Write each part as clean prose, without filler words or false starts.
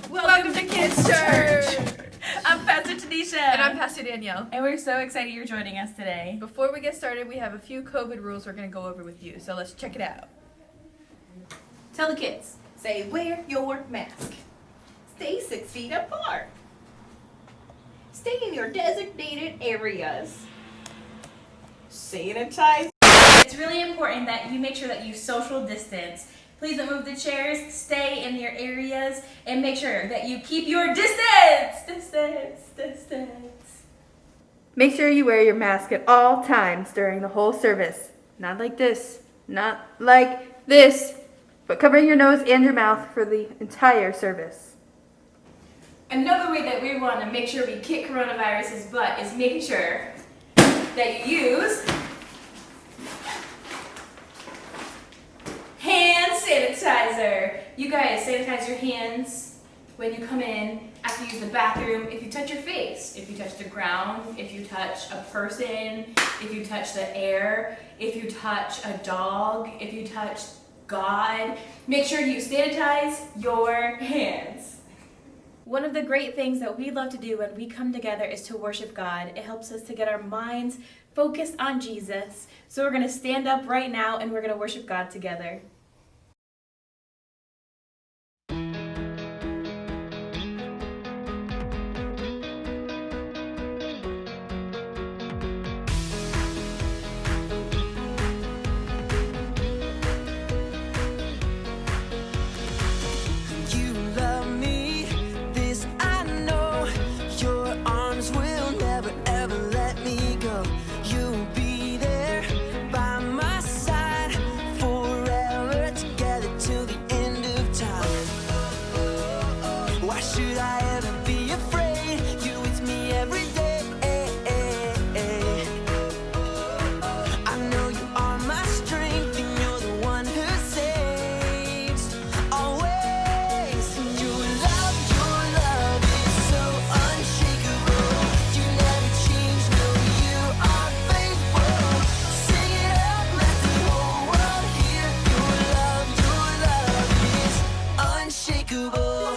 Welcome to Kids Church. I'm Pastor Tanisha. And I'm Pastor Danielle. And we're so excited you're joining us today. Before we get started, we have a few COVID rules we're going to go over with you. So let's check it out. Tell the kids. Say, wear your mask. Stay 6 feet apart. Stay in your designated areas. Sanitize. It's really important that you make sure that you social distance. Please don't move the chairs, stay in your areas, and make sure that you keep your distance. Distance. Make sure you wear your mask at all times during the whole service. Not like this, not like this, but covering your nose and your mouth for the entire service. Another way that we want to make sure we kick coronavirus's butt is making sure that you use hand sanitizer. You guys sanitize your hands when you come in, after you use the bathroom, if you touch your face, if you touch the ground, if you touch a person, if you touch the air, if you touch a dog, if you touch God. Make sure you sanitize your hands. One of the great things that we love to do when we come together is to worship God. It helps us to get our minds focused on Jesus. So we're going to stand up right now and we're going to worship God together. You love me, this I know. Your arms will never ever let me go. You'll be there by my side forever, together till the end of time. Why should I ever be afraid? You with me every day. I know you are my strength, and you're the one who saves always. Your love is so unshakable. You never change, no, you are faithful. Sing it out, let the whole world hear. Your love is unshakable.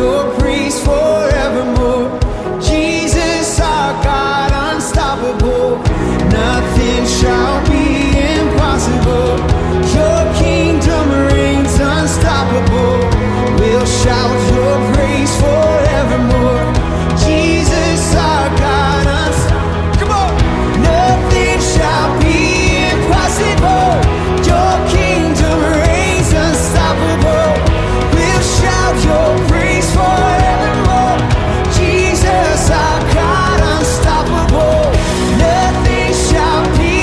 your praise forevermore. Jesus, our God, unstoppable. Nothing shall be impossible. Your kingdom reigns unstoppable. We'll shout your praise forevermore. Jesus, our God, unstoppable. Come on! Nothing shall be impossible. Your kingdom reigns unstoppable. We'll shout your praise forevermore. Jesus, our God, unstoppable. Nothing shall be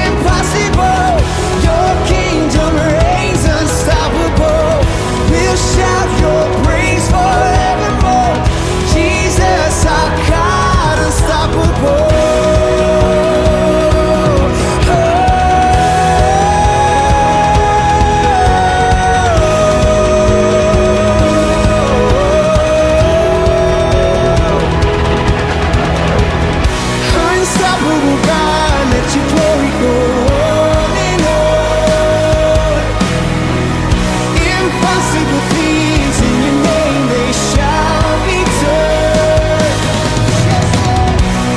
impossible. Your kingdom reigns unstoppable. We'll shout your praise forevermore. Jesus, our God, unstoppable. Unstoppable God, let your glory go on and on. Impossible things in your name, they shall be done.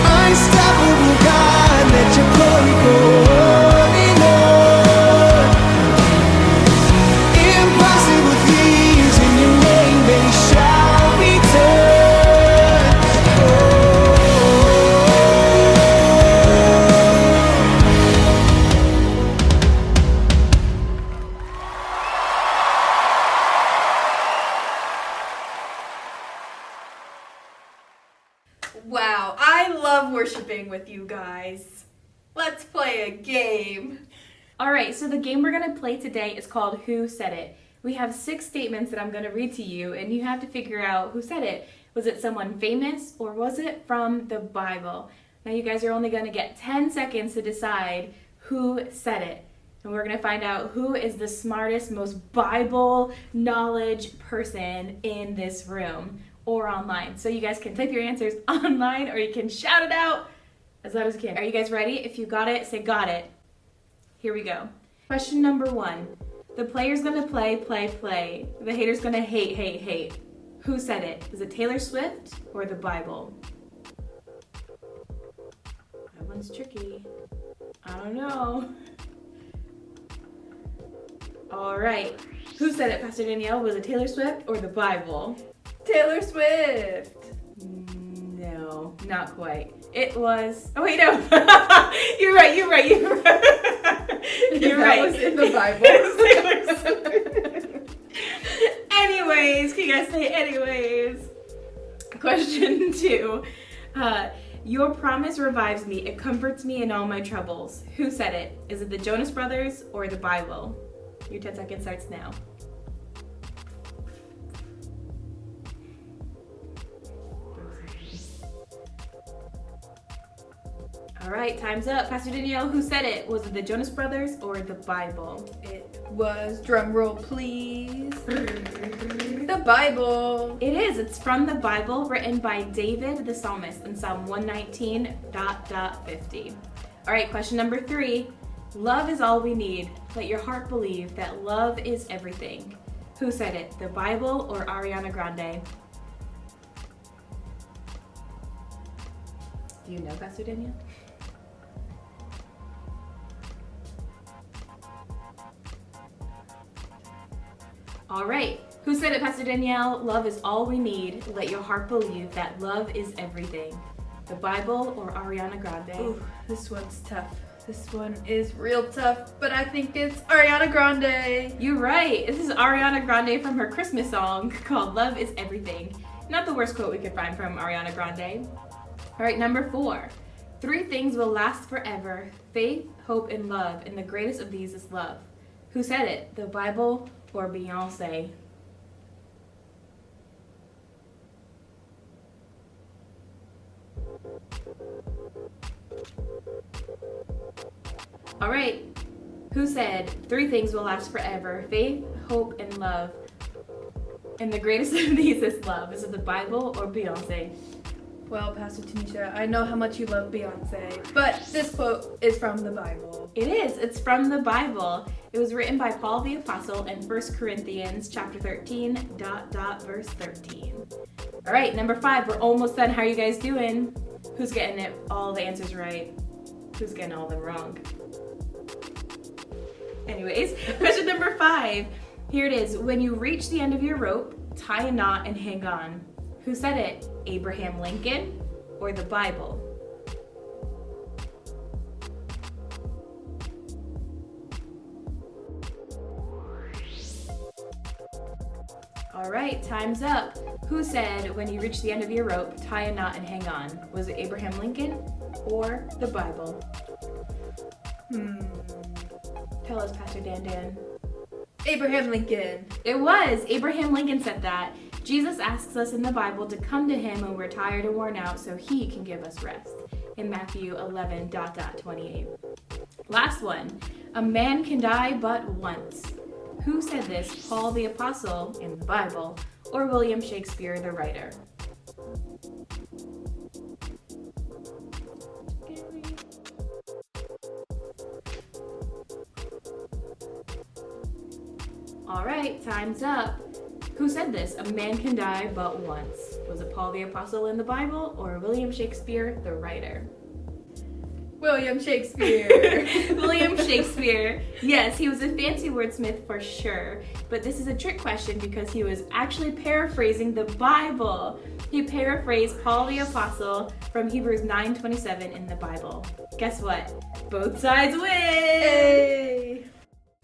Unstoppable God, let your glory go on and on. Impossible things in your name, they shall be done. Wow, I love worshiping with you guys. Let's play a game. Alright, so the game we're going to play today is called Who Said It? We have 6 statements that I'm going to read to you, and you have to figure out who said it. Was it someone famous, or was it from the Bible? Now you guys are only going to get 10 seconds to decide who said it. And we're going to find out who is the smartest, most Bible knowledge person in this room or online. So you guys can type your answers online, or you can shout it out as loud as you can. Are you guys ready? If you got it, say got it. Here we go. Question number 1. The player's gonna play. The hater's gonna hate. Who said it? Is it Taylor Swift or the Bible? That one's tricky. I don't know. All right. Who said it, Pastor Danielle? Was it Taylor Swift or the Bible? Taylor Swift. No, not quite. It was. Oh wait, no. You're right. You're That right. was in the Bible. Anyways, can you guys say anyways? Question 2. Your promise revives me. It comforts me in all my troubles. Who said it? Is it the Jonas Brothers or the Bible? Your 10 seconds starts now. All right, time's up. Pastor Danielle, who said it? Was it the Jonas Brothers or the Bible? It was, drum roll please, the Bible. It is. It's from the Bible, written by David the Psalmist in Psalm 119.50. All right, question number 3. Love is all we need. Let your heart believe that love is everything. Who said it? The Bible or Ariana Grande? Do you know, Pastor Danielle? All right. Who said it, Pastor Danielle? Love is all we need. Let your heart believe that love is everything. The Bible or Ariana Grande? Ooh, this one's tough. This one is real tough, but I think it's Ariana Grande. You're right. This is Ariana Grande from her Christmas song called Love is Everything. Not the worst quote we could find from Ariana Grande. All right, number 4. 3 things will last forever: faith, hope, and love, and the greatest of these is love. Who said it? The Bible or Beyonce? All right. Who said 3 things will last forever: faith, hope, and love, and the greatest of these is love? Is it the Bible or Beyonce? Well, Pastor Tanisha, I know how much you love Beyonce, but this quote is from the Bible. It is. It's from the Bible. It was written by Paul the Apostle in 1 Corinthians chapter 13, verse 13. All right, number 5. We're almost done. How are you guys doing? Who's getting it? All the answers right? Who's getting all of them wrong? Anyways, question number 5. Here it is. When you reach the end of your rope, tie a knot and hang on. Who said it? Abraham Lincoln or the Bible? All right, time's up. Who said when you reach the end of your rope, tie a knot and hang on? Was it Abraham Lincoln or the Bible? Tell us, Pastor Dan. Abraham Lincoln. It was. Abraham Lincoln said that. Jesus asks us in the Bible to come to him when we're tired and worn out so he can give us rest. In Matthew 11:28. Last one. A man can die but once. Who said this? Paul the Apostle in the Bible or William Shakespeare the writer? All right, time's up. Who said this? A man can die but once. Was it Paul the Apostle in the Bible or William Shakespeare the writer? William Shakespeare. William Shakespeare. Yes, he was a fancy wordsmith for sure, but this is a trick question because he was actually paraphrasing the Bible. He paraphrased Paul the Apostle from Hebrews 9:27 in the Bible. Guess what? Both sides win! Hey.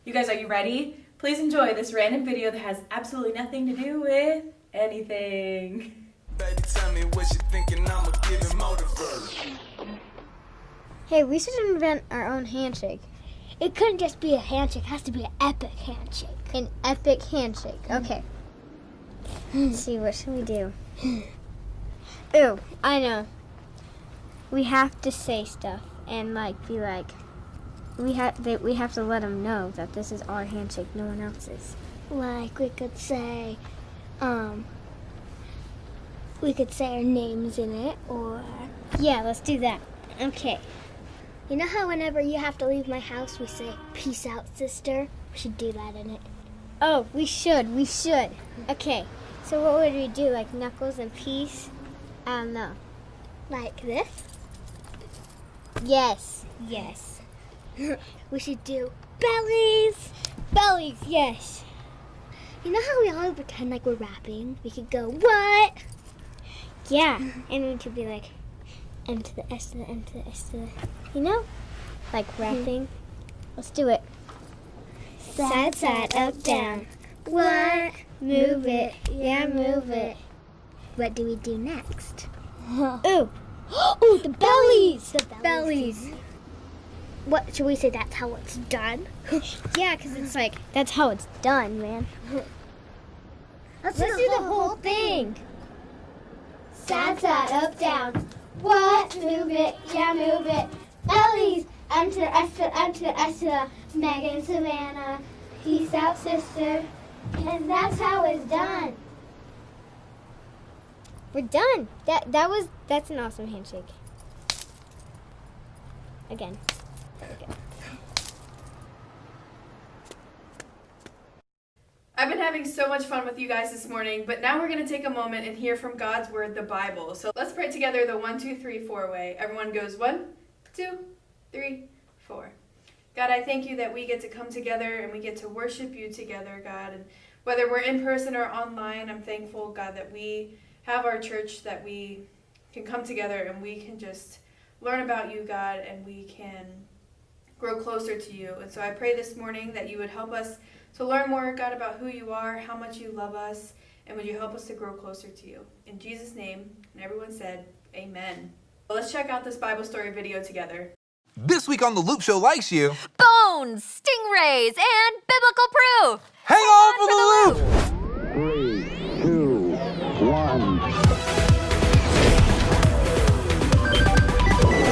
You guys, are you ready? Please enjoy this random video that has absolutely nothing to do with anything. Baby, tell me what you thinking, I'ma give it motivation. Hey, we should invent our own handshake. It couldn't just be a handshake. It has to be an epic handshake. An epic handshake. Okay. Let's see, what should we do? Ooh, I know. We have to say stuff and be like, we have to let them know that this is our handshake, no one else's. Like we could say our names in it, or yeah, let's do that. Okay. You know how whenever you have to leave my house, we say, "Peace out, sister"? We should do that in it. Oh, we should. Okay, so what would we do? Like knuckles and peace? I don't know. Like this? Yes. We should do bellies, yes. You know how we all pretend like we're rapping? We could go, what? Yeah, and we could be like, M to the S to the M to the S to the, you know? Like rapping. Let's do it. Side, side, up, down. What? Move it. Yeah, move it. What do we do next? Ooh. Ooh, the bellies. The bellies. What, should we say that's how it's done? Yeah, because it's like, that's how it's done, man. Let's do the whole thing. Side, side, up, down. What? Move it. Yeah, move it. Bellies. M to the S to the M to the S to the Megan, Savannah. Peace out, sister. And that's how it's done. We're done. That's an awesome handshake. Again. I've been having so much fun with you guys this morning, but now we're going to take a moment and hear from God's Word, the Bible. So let's pray together the 1, 2, 3, 4 way. Everyone goes 1, 2, 3, 4. God, I thank you that we get to come together and we get to worship you together, God. And whether we're in person or online, I'm thankful, God, that we have our church, that we can come together and we can just learn about you, God, and we can grow closer to you. And so I pray this morning that you would help us to learn more, God, about who you are, how much you love us, and would you help us to grow closer to you. In Jesus' name, and everyone said, amen. Well, let's check out this Bible story video together. This week on The Loop Show likes you. Bones, stingrays, and biblical proof. Hang on for the loop. 3, 2, 1.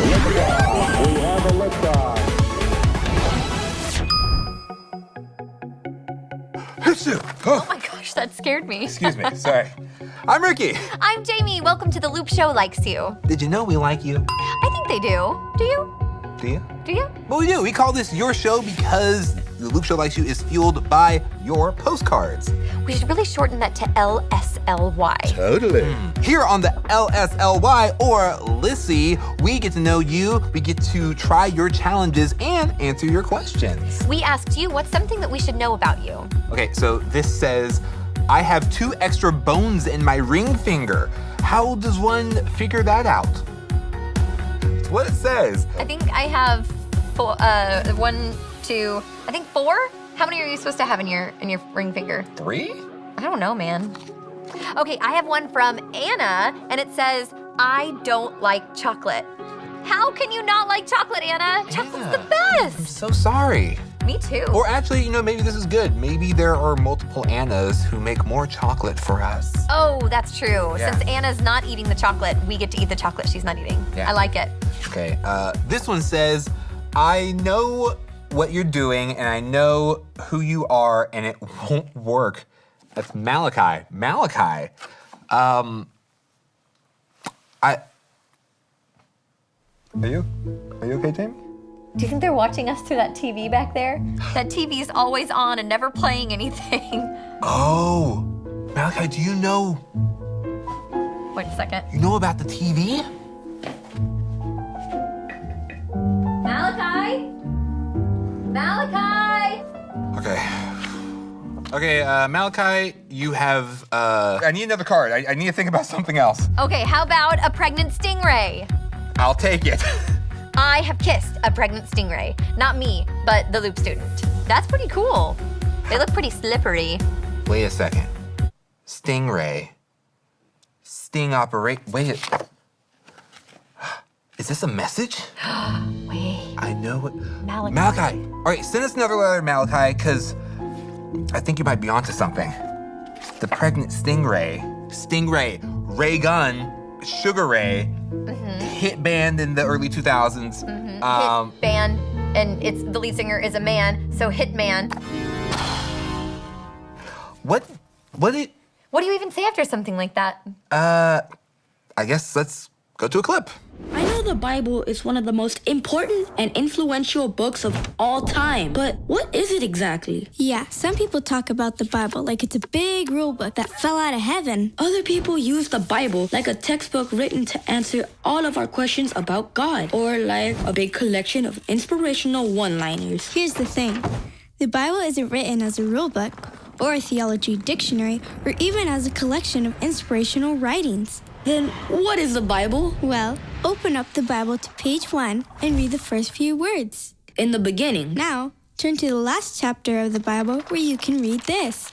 Liftoff. We have a liftoff. Oh my gosh, that scared me. Excuse me, sorry. I'm Ricky. I'm Jamie. Welcome to The Loop Show Likes You. Did you know we like you? I think they do. Do you? Do you? Do you? Well, we do. We call this your show because The Loop Show Likes You is fueled by your postcards. We should really shorten that to LSLY. Totally. Here on the LSLY or Lissy, we get to know you, we get to try your challenges and answer your questions. We asked you what's something that we should know about you. Okay, so this says, I have 2 extra bones in my ring finger. How does one figure that out? It's what it says. I think I have 4. How many are you supposed to have in your ring finger? 3? I don't know, man. Okay, I have one from Anna, and it says, I don't like chocolate. How can you not like chocolate, Anna? Chocolate's the I'm best. so sorry. Me too. Or actually, maybe this is good. Maybe there are multiple Annas who make more chocolate for us. Oh, that's true. Yeah. Since Anna's not eating the chocolate, we get to eat the chocolate she's not eating. Yeah. I like it. Okay, this one says, I know what you're doing and I know who you are and it won't work. That's Malachi. Malachi. Are you okay, Jamie? Do you think they're watching us through that TV back there? That TV's always on and never playing anything. Oh, Malachi, do you know Wait a second. about the TV? Malachi? Malachi? Okay, Malachi, you have, I need another card. I need to think about something else. Okay, how about a pregnant stingray? I'll take it. I have kissed a pregnant stingray. Not me, but the Loop student. That's pretty cool. They look pretty slippery. Wait a second. Stingray. Wait. Is this a message? Wait, I know what. Malachi. All right, send us another letter, Malachi, because I think you might be onto something. The pregnant stingray. Ray Gun, Sugar Ray, hit band in the early 2000s. Hit band, and it's the lead singer is a man, so Hitman. What What do you even say after something like that? I guess let's go to a clip. I know the Bible is one of the most important and influential books of all time, but what is it exactly? Yeah, some people talk about the Bible like it's a big rule book that fell out of heaven. Other people use the Bible like a textbook written to answer all of our questions about God, or like a big collection of inspirational one-liners. Here's the thing. The Bible isn't written as a rule book, or a theology dictionary, or even as a collection of inspirational writings. Then what is the Bible? Well, open up the Bible to page 1 and read the first few words. In the beginning. Now, turn to the last chapter of the Bible where you can read this.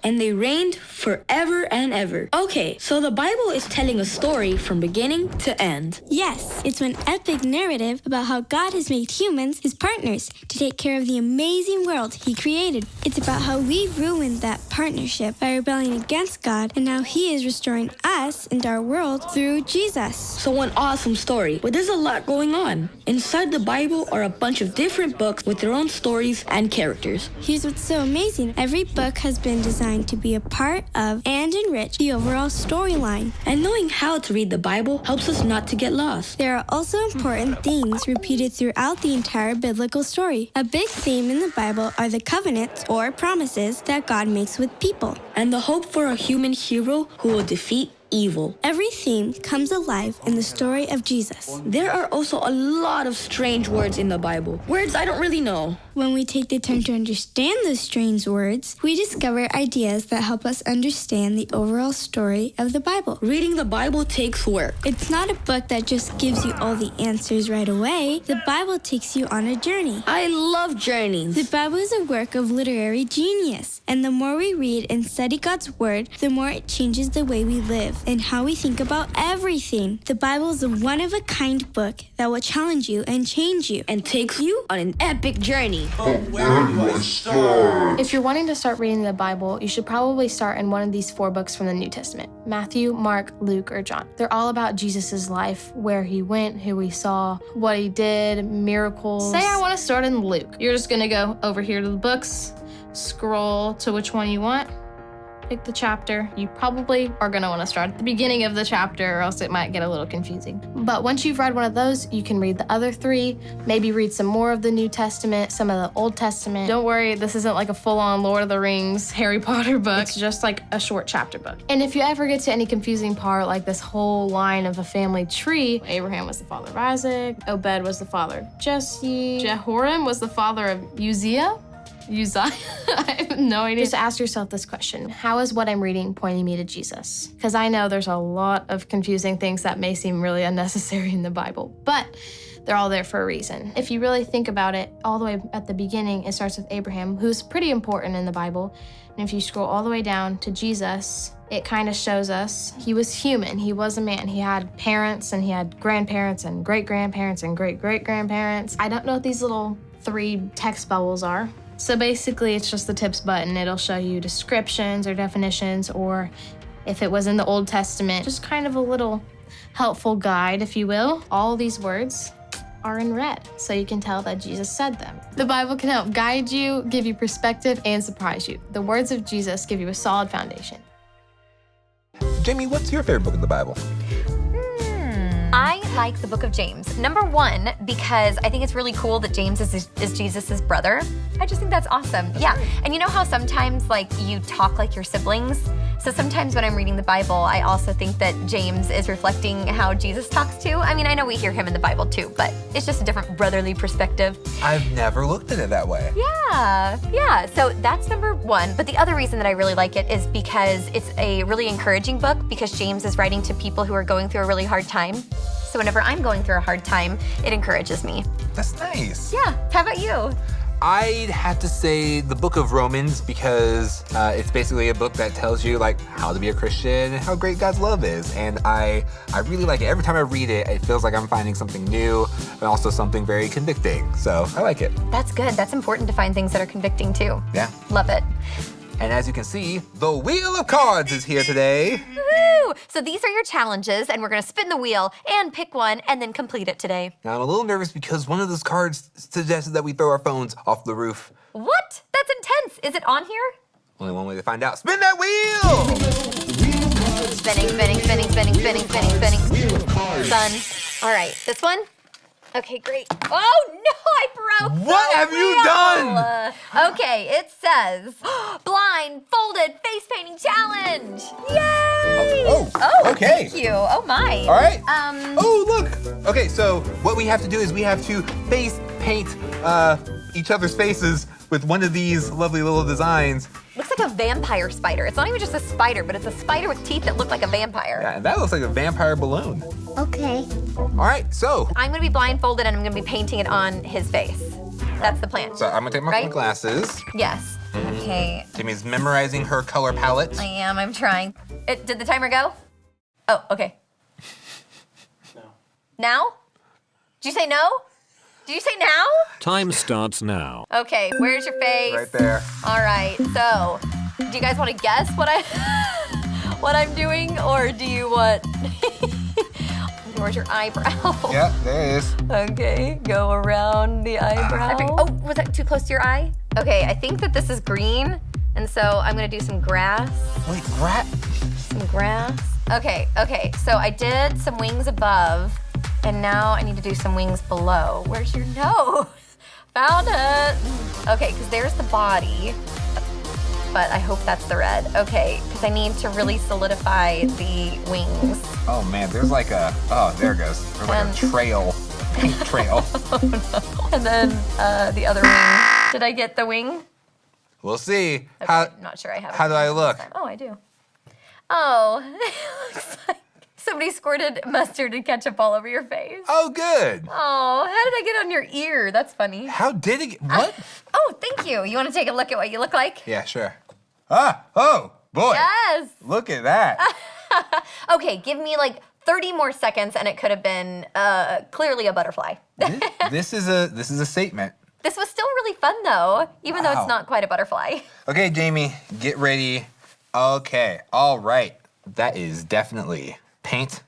And they reigned forever and ever. Okay, so the Bible is telling a story from beginning to end. Yes, it's an epic narrative about how God has made humans his partners to take care of the amazing world he created. It's about how we ruined that partnership by rebelling against God and now he is restoring us and our world through Jesus. So an awesome story, but there's a lot going on. Inside the Bible are a bunch of different books with their own stories and characters. Here's what's so amazing. Every book has been designed to be a part of and enrich the overall storyline. And knowing how to read the Bible helps us not to get lost. There are also important themes repeated throughout the entire biblical story. A big theme in the Bible are the covenants or promises that God makes with people. And the hope for a human hero who will defeat evil. Every theme comes alive in the story of Jesus. There are also a lot of strange words in the Bible. Words I don't really know. When we take the time to understand those strange words, we discover ideas that help us understand the overall story of the Bible. Reading the Bible takes work. It's not a book that just gives you all the answers right away. The Bible takes you on a journey. I love journeys. The Bible is a work of literary genius. And the more we read and study God's Word, the more it changes the way we live and how we think about everything. The Bible is a one-of-a-kind book that will challenge you and change you. And takes you on an epic journey. If you're wanting to start reading the Bible, you should probably start in one of these 4 books from the New Testament: Matthew, Mark, Luke, or John. They're all about Jesus' life, where he went, who he saw, what he did, miracles. Say I want to start in Luke. You're just gonna go over here to the books, scroll to which one you want, pick the chapter, you probably are going to want to start at the beginning of the chapter or else it might get a little confusing. But once you've read one of those, you can read the other 3, maybe read some more of the New Testament, some of the Old Testament. Don't worry, this isn't like a full-on Lord of the Rings, Harry Potter book. It's just like a short chapter book. And if you ever get to any confusing part, like this whole line of a family tree, Abraham was the father of Isaac, Obed was the father of Jesse, Jehoram was the father of Uzziah. I have no idea. Just ask yourself this question. How is what I'm reading pointing me to Jesus? Because I know there's a lot of confusing things that may seem really unnecessary in the Bible, but they're all there for a reason. If you really think about it, all the way at the beginning, it starts with Abraham, who's pretty important in the Bible. And if you scroll all the way down to Jesus, it kind of shows us he was human. He was a man. He had parents and he had grandparents and great-grandparents and great-great-grandparents. I don't know what these little 3 text bubbles are. So basically, it's just the tips button. It'll show you descriptions or definitions, or if it was in the Old Testament, just kind of a little helpful guide, if you will. All these words are in red, so you can tell that Jesus said them. The Bible can help guide you, give you perspective, and surprise you. The words of Jesus give you a solid foundation. Jamie, what's your favorite book of the Bible? I like the book of James. Number 1, because I think it's really cool that James is Jesus' brother. I just think that's awesome. Yeah, and you know how sometimes like you talk like your siblings? So sometimes when I'm reading the Bible, I also think that James is reflecting how Jesus talks too. I mean, I know we hear him in the Bible too, but it's just a different brotherly perspective. I've never looked at it that way. Yeah, so that's number 1. But the other reason that I really like it is because it's a really encouraging book, because James is writing to people who are going through a really hard time. So whenever I'm going through a hard time, it encourages me. That's nice. Yeah, how about you? I'd have to say the book of Romans, because it's basically a book that tells you like how to be a Christian and how great God's love is. And I really like it. Every time I read it, it feels like I'm finding something new and also something very convicting. So I like it. That's good. That's important to find things that are convicting too. Yeah. Love it. And as you can see, the Wheel of Cards is here today. Woo! So these are your challenges, and we're gonna spin the wheel and pick one and then complete it today. Now I'm a little nervous because one of those cards suggested that we throw our phones off the roof. What? That's intense. Is it on here? Only one way to find out. Spin that wheel! Spinning, spinning, spinning, spinning, spinning, spinning, spinning. Done. All right, this one? Okay, great. Oh no, I broke What have you done? Okay, it says blindfolded face painting challenge. Yay! Oh, okay. Thank you. Oh my. All right. Oh, look. Okay, so what we have to do is we have to face paint each other's faces with one of these lovely little designs. Looks like a vampire spider. It's not even just a spider, but it's a spider with teeth that look like a vampire. Yeah, and that looks like a vampire balloon. Okay. All right, so. I'm gonna be blindfolded and I'm gonna be painting it on his face. That's the plan. So I'm gonna take my glasses. Yes. Okay. Jimmy's memorizing her color palette. I am. I'm trying. Did the timer go? Oh, okay. No. Now? Did you say no? Did you say now? Time starts now. Okay, where's your face? Right there. All right, so do you guys want to guess what I'm doing, or do you want? Where's your eyebrow? Yeah, there it is. Okay, go around the eyebrow. Oh, was that too close to your eye? Okay, I think that this is green, and so I'm gonna do some grass. Wait, grass? Some grass. Okay, so I did some wings above. And now I need to do some wings below. Where's your nose? Found it. Okay, because there's the body. But I hope that's the red. Okay, because I need to really solidify the wings. Oh man, there's like a, oh, there it goes. There's like a trail, paint trail. Oh no. And then the other wing. Did I get the wing? We'll see. Okay, I'm not sure I have it. How do I look? Oh, I do. Oh, it looks like somebody squirted mustard and ketchup all over your face. Oh, good. Oh, how did I get on your ear? That's funny. How did it get, what? Oh, thank you. You want to take a look at what you look like? Yeah, sure. Oh, boy. Yes. Look at that. Okay, give me like 30 more seconds and it could have been clearly a butterfly. This is a statement. This was still really fun though, even though it's not quite a butterfly. Okay, Jamie, get ready. Okay, all right. That is definitely paint.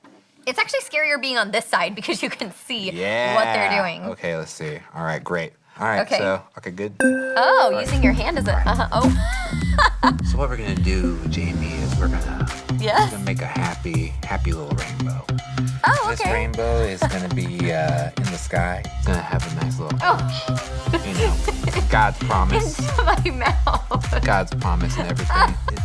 It's actually scarier being on this side because you can see what they're doing. Okay, let's see. All right, great. All right, Okay. so, okay, good. Oh, using your hand as a, oh. So what we're gonna do, Jamie, is we're gonna make a happy little rainbow. Oh, This okay. rainbow is gonna be in the sky. It's gonna have a nice little, you know, God's promise. Into my mouth. God's promise and everything. It's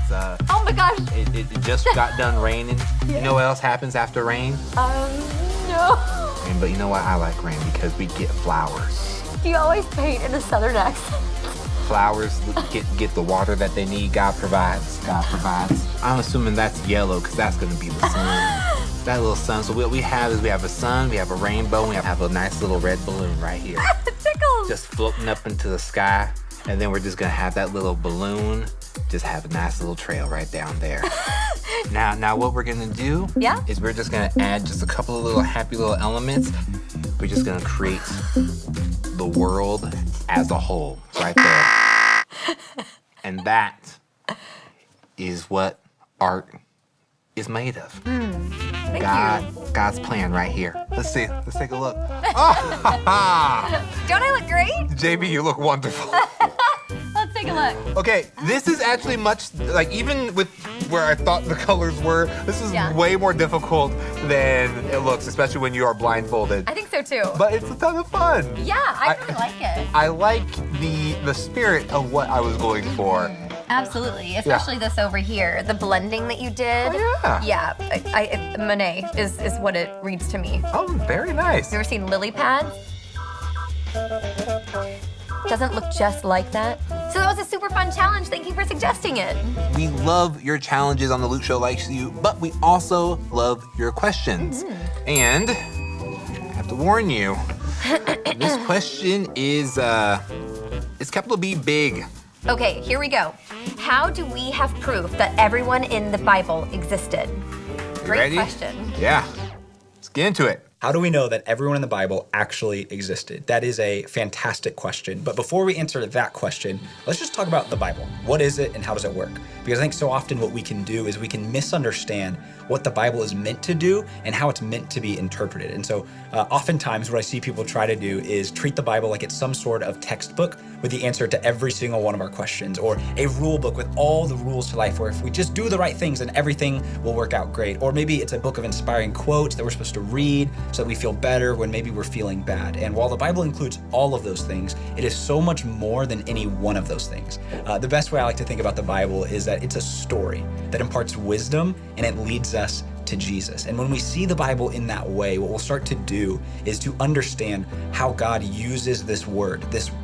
Oh my gosh. it just got done raining. You know what else happens after rain? No. Rain, but you know what? I like rain because we get flowers. You always paint in a southern accent. Flowers get the water that they need. God provides. God provides. I'm assuming that's yellow because that's gonna be the sun. That little sun. So what we have is we have a sun, we have a rainbow, and we have a nice little red balloon right here. Tickles. Just floating up into the sky. And then we're just gonna have that little balloon just have a nice little trail right down there. Now what we're gonna do is we're just gonna add just a couple of little happy little elements. We're just gonna create the world as a whole right there. And that is what art is made of. Thank you. God's plan right here. Let's see. Let's take a look. Don't I look great? JB, you look wonderful. Let's take a look. Okay, this is actually much, like even with where I thought the colors were, this is way more difficult than it looks, especially when you are blindfolded. I think so too. But it's a ton of fun. Yeah, I really like it. I like the spirit of what I was going for. Absolutely, especially this over here, the blending that you did. Oh, yeah. Yeah, Monet is what it reads to me. Oh, very nice. You ever seen lily pads? Doesn't look just like that. So that was a super fun challenge. Thank you for suggesting it. We love your challenges on the Luke Show Likes You, but we also love your questions. And I have to warn you, this question is it's capital B big. Okay, here we go. How do we have proof that everyone in the Bible existed? Great ready? question. Yeah, let's get into it. How do we know that everyone in the Bible actually existed? That is a fantastic question. But before we answer that question, let's just talk about the Bible. What is it and how does it work? Because I think so often what we can do is we can misunderstand what the Bible is meant to do and how it's meant to be interpreted. And so oftentimes what I see people try to do is treat the Bible like it's some sort of textbook with the answer to every single one of our questions, or a rule book with all the rules to life where if we just do the right things then everything will work out great. Or maybe it's a book of inspiring quotes that we're supposed to read so that we feel better when maybe we're feeling bad. And while the Bible includes all of those things, it is so much more than any one of those things. The best way I like to think about the Bible is that it's a story that imparts wisdom and it leads us to Jesus. And when we see the Bible in that way, what we'll start to do is to understand how God uses this word,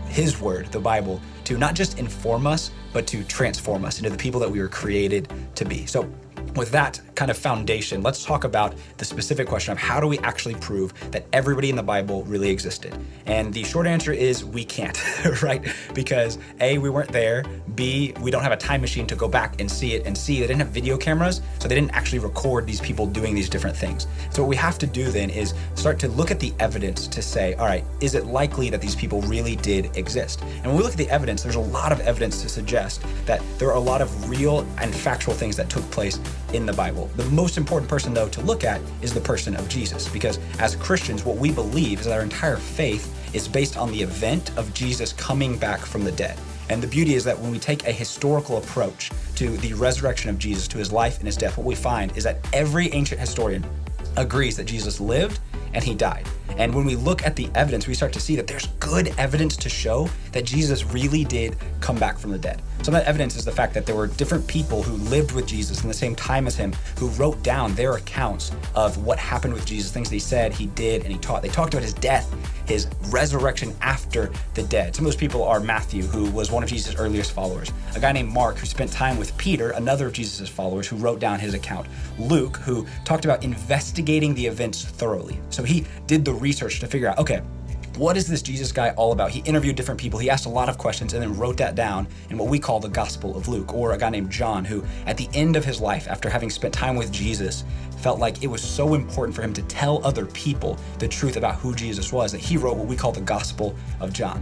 his word, the Bible, to not just inform us, but to transform us into the people that we were created to be. So with that kind of foundation, let's talk about the specific question of how do we actually prove that everybody in the Bible really existed? And the short answer is we can't, right? Because A, we weren't there. B, we don't have a time machine to go back and see it. And C, they didn't have video cameras, so they didn't actually record these people doing these different things. So what we have to do then is start to look at the evidence to say, all right, is it likely that these people really did exist? And when we look at the evidence, there's a lot of evidence to suggest that there are a lot of real and factual things that took place in the Bible. The most important person, though, to look at is the person of Jesus, because as Christians, what we believe is that our entire faith is based on the event of Jesus coming back from the dead. And the beauty is that when we take a historical approach to the resurrection of Jesus, to his life and his death, what we find is that every ancient historian agrees that Jesus lived and he died. And when we look at the evidence, we start to see that there's good evidence to show that Jesus really did come back from the dead. Some of that evidence is the fact that there were different people who lived with Jesus in the same time as him, who wrote down their accounts of what happened with Jesus, things that he said, he did, and he taught. They talked about his death, his resurrection after the dead. Some of those people are Matthew, who was one of Jesus' earliest followers. A guy named Mark, who spent time with Peter, another of Jesus' followers, who wrote down his account. Luke, who talked about investigating the events thoroughly. So he did the research to figure out, okay, what is this Jesus guy all about? He interviewed different people, he asked a lot of questions, and then wrote that down in what we call the Gospel of Luke. Or a guy named John, who at the end of his life, after having spent time with Jesus, felt like it was so important for him to tell other people the truth about who Jesus was, that he wrote what we call the Gospel of John.